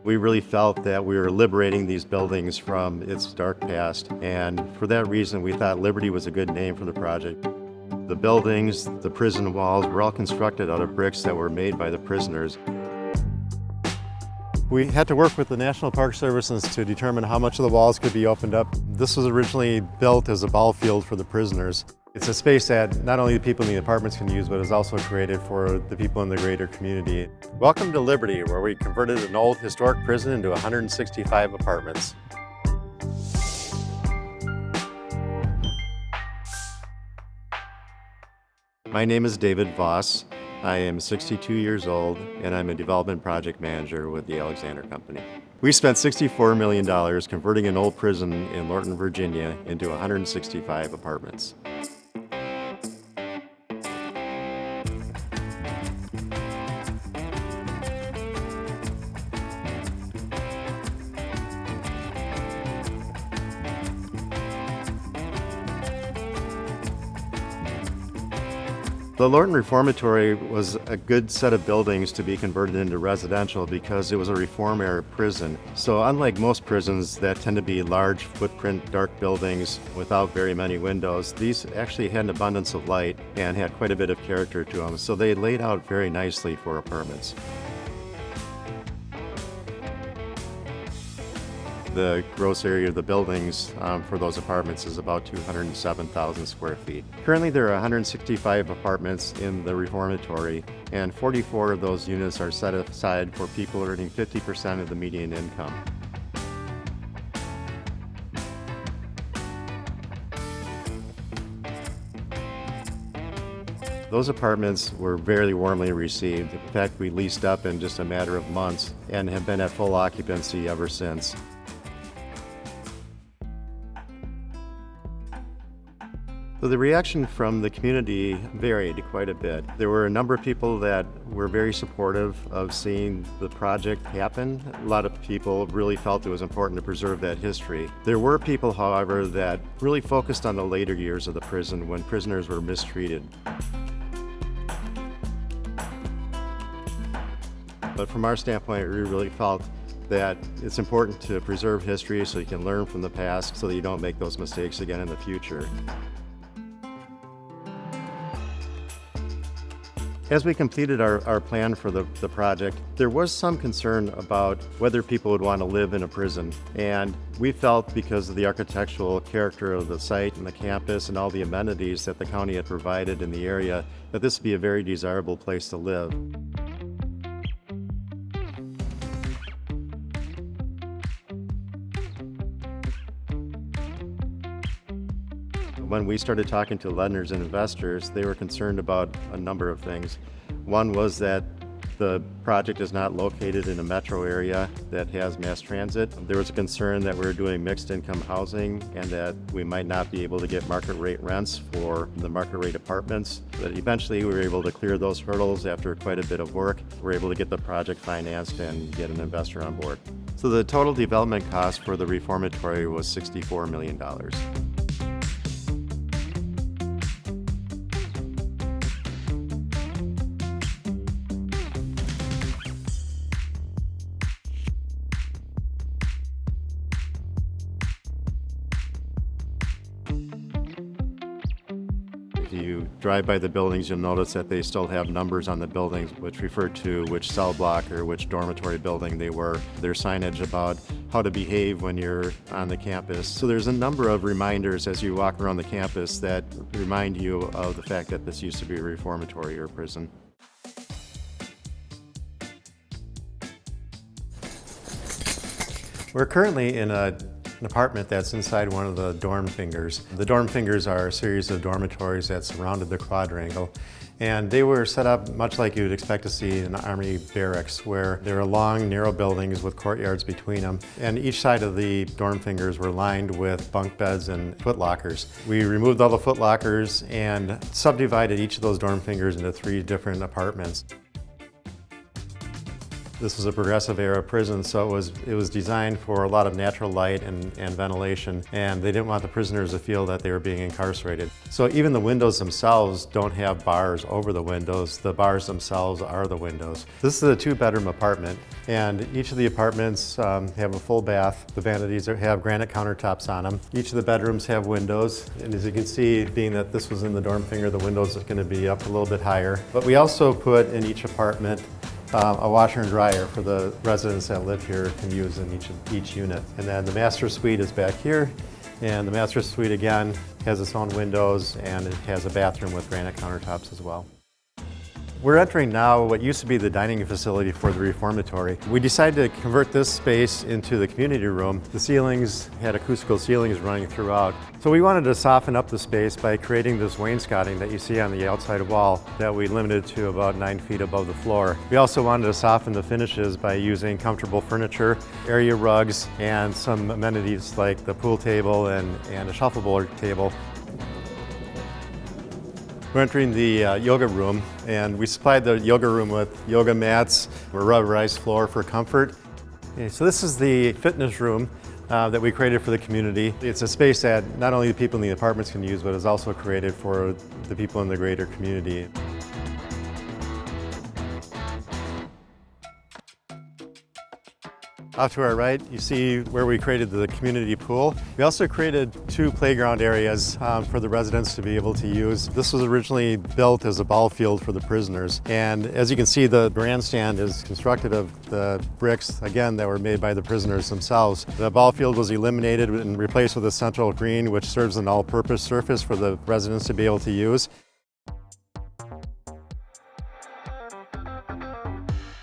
We really felt that we were liberating these buildings from its dark past, and for that reason we thought Liberty was a good name for the project. The buildings, the prison walls were all constructed out of bricks that were made by the prisoners. We had to work with the National Park Services to determine how much of the walls could be opened up. This was originally built as a ball field for the prisoners. It's a space that not only the people in the apartments can use, but is also created for the people in the greater community. Welcome to Liberty, where we converted an old historic prison into 165 apartments. My name is David Voss. I am 62 years old, and I'm a development project manager with the Alexander Company. We spent $64 million converting an old prison in Lorton, Virginia into 165 apartments. The Lorton Reformatory was a good set of buildings to be converted into residential because it was a reform-era prison. So unlike most prisons that tend to be large footprint, dark buildings without very many windows, these actually had an abundance of light and had quite a bit of character to them. So they laid out very nicely for apartments. The gross area of the buildings for those apartments is about 207,000 square feet. Currently there are 165 apartments in the reformatory, and 44 of those units are set aside for people earning 50% of the median income. Those apartments were very warmly received. In fact, we leased up in just a matter of months and have been at full occupancy ever since. So the reaction from the community varied quite a bit. There were a number of people that were very supportive of seeing the project happen. A lot of people really felt it was important to preserve that history. There were people, however, that really focused on the later years of the prison when prisoners were mistreated. But from our standpoint, we really felt that it's important to preserve history so you can learn from the past so that you don't make those mistakes again in the future. As we completed our plan for the project, there was some concern about whether people would want to live in a prison. And we felt, because of the architectural character of the site and the campus and all the amenities that the county had provided in the area, that this would be a very desirable place to live. When we started talking to lenders and investors, they were concerned about a number of things. One was that the project is not located in a metro area that has mass transit. There was a concern that we were doing mixed income housing and that we might not be able to get market rate rents for the market rate apartments. But eventually we were able to clear those hurdles after quite a bit of work. We were able to get the project financed and get an investor on board. So the total development cost for the reformatory was $64 million. If you drive by the buildings, you'll notice that they still have numbers on the buildings which refer to which cell block or which dormitory building they were. There's signage about how to behave when you're on the campus. So there's a number of reminders as you walk around the campus that remind you of the fact that this used to be a reformatory or prison. We're currently in an apartment that's inside one of the dorm fingers. The dorm fingers are a series of dormitories that surrounded the quadrangle, and they were set up much like you would expect to see in Army barracks, where there are long, narrow buildings with courtyards between them, and each side of the dorm fingers were lined with bunk beds and footlockers. We removed all the footlockers and subdivided each of those dorm fingers into 3 different apartments. This was a progressive era prison, so it was designed for a lot of natural light and ventilation, and they didn't want the prisoners to feel that they were being incarcerated. So even the windows themselves don't have bars over the windows. The bars themselves are the windows. This is a 2-bedroom apartment. And each of the apartments have a full bath. The vanities have granite countertops on them. Each of the bedrooms have windows. And as you can see, being that this was in the dorm finger, the windows are going to be up a little bit higher. But we also put in each apartment a washer and dryer for the residents that live here can use in each unit. And then the master suite is back here. And the master suite, again, has its own windows and it has a bathroom with granite countertops as well. We're entering now what used to be the dining facility for the reformatory. We decided to convert this space into the community room. The ceilings had acoustical ceilings running throughout. So we wanted to soften up the space by creating this wainscoting that you see on the outside wall that we limited to about 9 feet above the floor. We also wanted to soften the finishes by using comfortable furniture, area rugs, and some amenities like the pool table and a shuffleboard table. We're entering the yoga room, and we supplied the yoga room with yoga mats, a rubberized floor for comfort. Okay, so this is the fitness room that we created for the community. It's a space that not only the people in the apartments can use, but is also created for the people in the greater community. Off to our right, you see where we created the community pool. We also created 2 playground areas for the residents to be able to use. This was originally built as a ball field for the prisoners. And as you can see, the grandstand is constructed of the bricks, again, that were made by the prisoners themselves. The ball field was eliminated and replaced with a central green, which serves an all-purpose surface for the residents to be able to use.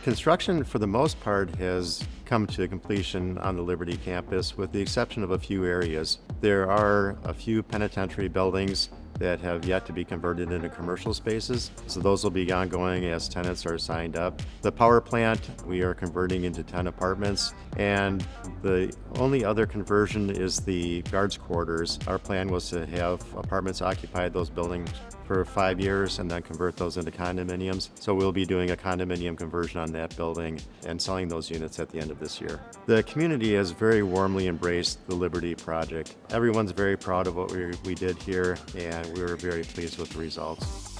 Construction, for the most part, has come to completion on the Liberty campus, with the exception of a few areas. There are a few penitentiary buildings that have yet to be converted into commercial spaces, so those will be ongoing as tenants are signed up. The power plant, we are converting into 10 apartments, and the only other conversion is the guards quarters. Our plan was to have apartments occupy those buildings for 5 years and then convert those into condominiums. So we'll be doing a condominium conversion on that building and selling those units at the end of this year. The community has very warmly embraced the Liberty project. Everyone's very proud of what we did here, and we were very pleased with the results.